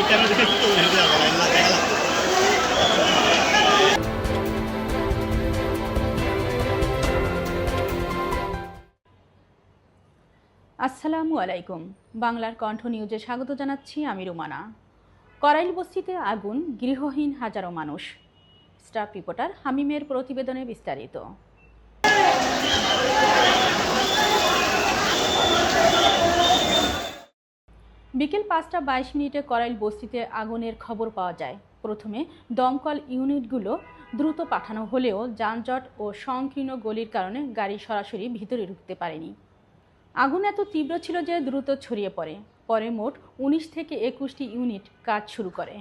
আসসালামু আলাইকুম। বাংলার কণ্ঠ নিউজে স্বাগত জানাচ্ছি আমি রুমানা। করাইল বস্তিতে আগুন, গৃহহীন হাজারো মানুষ। স্টাফ রিপোর্টার হামিমের প্রতিবেদনে বিস্তারিত। বিকেল 5টা 22 মিনিটে করাইল বস্তিতে আগুনের খবর পাওয়া যায়। প্রথমে দমকল ইউনিটগুলো দ্রুত পাঠানো হলেও যানজট ও সংকীর্ণ গলির কারণে গাড়ি সরাসরি ভিতরে ঢুকতে পারেনি। আগুন এত তীব্র ছিল যে দ্রুত ছড়িয়ে পড়ে। পরে মোট 19 থেকে 21টি ইউনিট কাজ শুরু করে।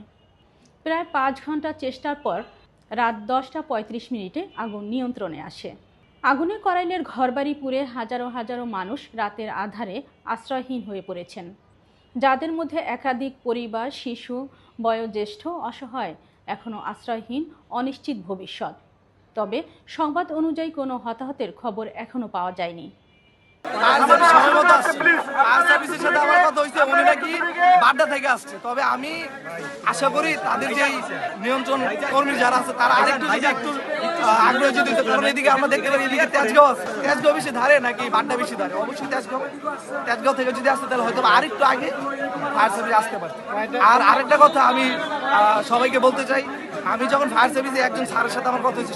প্রায় 5 ঘন্টা চেষ্টার পর রাত 10টা 35 মিনিটে আগুন নিয়ন্ত্রণে আসে। আগুনে করাইলের ঘরবাড়ি পুড়ে হাজারো হাজারো মানুষ রাতের আঁধারে আশ্রয়হীন হয়ে পড়েছেন, যাদের মধ্যে একাধিক পরিবার, শিশু, বয়োজ্যেষ্ঠ, অসহায়, এখনও আশ্রয়হীন, অনিশ্চিত ভবিষ্যৎ। তবে সংবাদ অনুযায়ী কোনো হতাহতের খবর এখনও পাওয়া যায়নি। তবে আমি আশা করি তাদের যে নিয়ন্ত্রণ কর্মী যারা আছে তারা আরেকটু আগ্রহ যদি, কারণ এদিকে আমরা দেখতে পারি এদিকে তেজগাঁও আছে, তেজগাঁও বেশি ধারে নাকি বাড্ডা বেশি ধারে, অবশ্যই তেজগাঁও থেকে যদি আসতে তাহলে হয়তো আরেকটু আগে ফায়ার সার্ভিস আসতে পারে। আর আরেকটা কথা আমি সবাইকে বলতে চাই, আমি যখন ফায়ার সার্ভিসে একজন স্যারের সাথে আমার কথা হয়েছে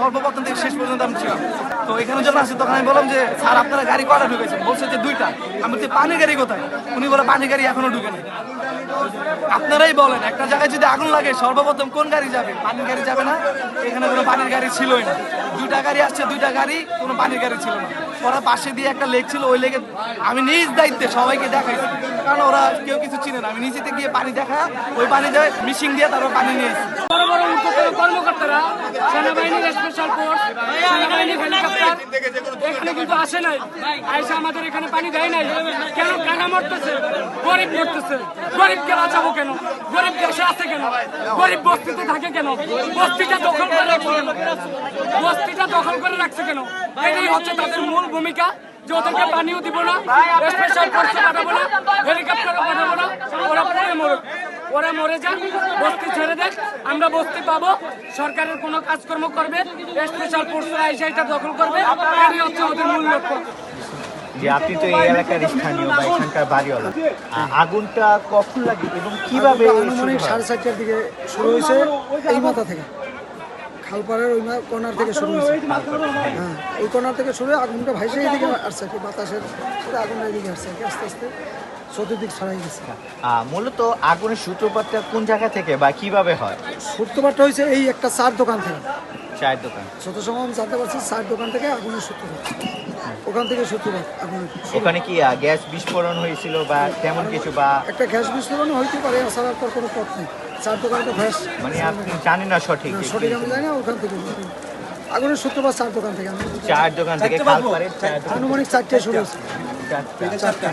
সর্বপ্রথম থেকে শেষ পর্যন্ত আমি ছিলাম, তো এখানে যখন আসি তখন আমি বললাম যে স্যার আপনারা গাড়ি কটা ঢুকেছেন, বলছে যে 2টা। আমি বলছি পানির গাড়ি কোথায়? উনি বলে পানির গাড়ি এখনো ঢুকে নেই। আপনারাই বলেন একটা জায়গায় যদি আগুন লাগে সর্বপ্রথম কোন গাড়ি যাবে? পানির গাড়ি যাবে না? এখানে কোনো পানির গাড়ি ছিলই না। 2টা গাড়ি আসছে, 2টা গাড়ি, কোনো পানির গাড়ি ছিল না। ওরা পাশে দিয়ে একটা লেক ছিল, ওই লেকে আমি নিজ দায়িত্বে সবাইকে দেখাইছি, কারণ ওরা কেউ কিছু চিনে না। আমি নিজেতে গিয়ে পানি দেখা, ওই পানি দিয়ে মিশিং দিয়ে তারপর পানি নিয়ে এসেছি। বড় বড় উদ্যোগের কর্মকর্তারা, সেনাবাহিনীর স্পেশাল ফোর্স, সেনাবাহিনীর হেলিকপ্টার এখানে কিন্তু আসে নাই, আইসা আমাদের এখানে পানি দেয় নাই। কেন? কারা মরতেছে? গরিব মরতেছে। গরিবকে বাঁচাবো কেন? গরিব দেশে আছে কেন? গরিব বস্তিতে থাকে কেন? বস্তিটা দখল করে রাখছে কেন? বস্তিটা দখল করে রাখছে কেন? এটাই হচ্ছে তাদের মূল ভূমিকা, যে ওদেরকে পানিও দিব না, স্পেশাল ফোর্সে পাঠাবো না, হেলিকপ্টারও পাঠাবো না, ওরা পরে মরুক, ওরা মরে যান, বস্তি ছেড়ে দেন, আমরা বস্তি পাবো। সরকারের কোনো কাজকর্ম করবে, স্পেশাল ফোর্সরা এসে এটা দখল করবে, এটাই হচ্ছে ওদের মূল লক্ষ্য। যে আপনি তো এই এলাকার স্থানীয় বা এখানকার বাড়িওয়ালা, আগুনটা কখন লাগে এবং কিভাবে? আনুমানিক 4:30টার দিকে শুরু হয়েছে, এই মাথা থেকে খালপাড়ের ওই কর্নার থেকে শুরু হয়েছে। হ্যাঁ, ওই কর্নার থেকে শুরু হয়ে আগুনটা ভাইসে এইদিকে আসছে, কি বাতাসের সাথে আগুনটা এদিকে আসছে, আস্তে আস্তে চতুর্দিক ছড়াই গেছে। মূলত আগুনের সূত্রপাতটা কোন জায়গা থেকে বা কিভাবে হয়? সূত্রপাতটা হয়েছে এই একটা চার দোকান থেকে। চায়ের দোকান? যত সময় আমি জানতে পারছি চার দোকান থেকে আগুনের সূত্রপাত, ওখান থেকে সূত্রপাত আগুনের। ওখানে কি গ্যাস বিস্ফোরণ হয়েছিল বা তেমন কিছু? বা একটা গ্যাস বিস্ফোরণ হইতে পারে, এছাড়া তো কোনো পথ নেই। চার দোকানে তো গ্যাস, মানে আপনি জানেন না সঠিক? সঠিক আমি জানি না। ওখান থেকে আগুনের সূত্রপাত চার দোকান থেকে। চার দোকান থেকে খালপাড়ে আনুমানিক 4টায় শুরু হয়েছে। 4টা।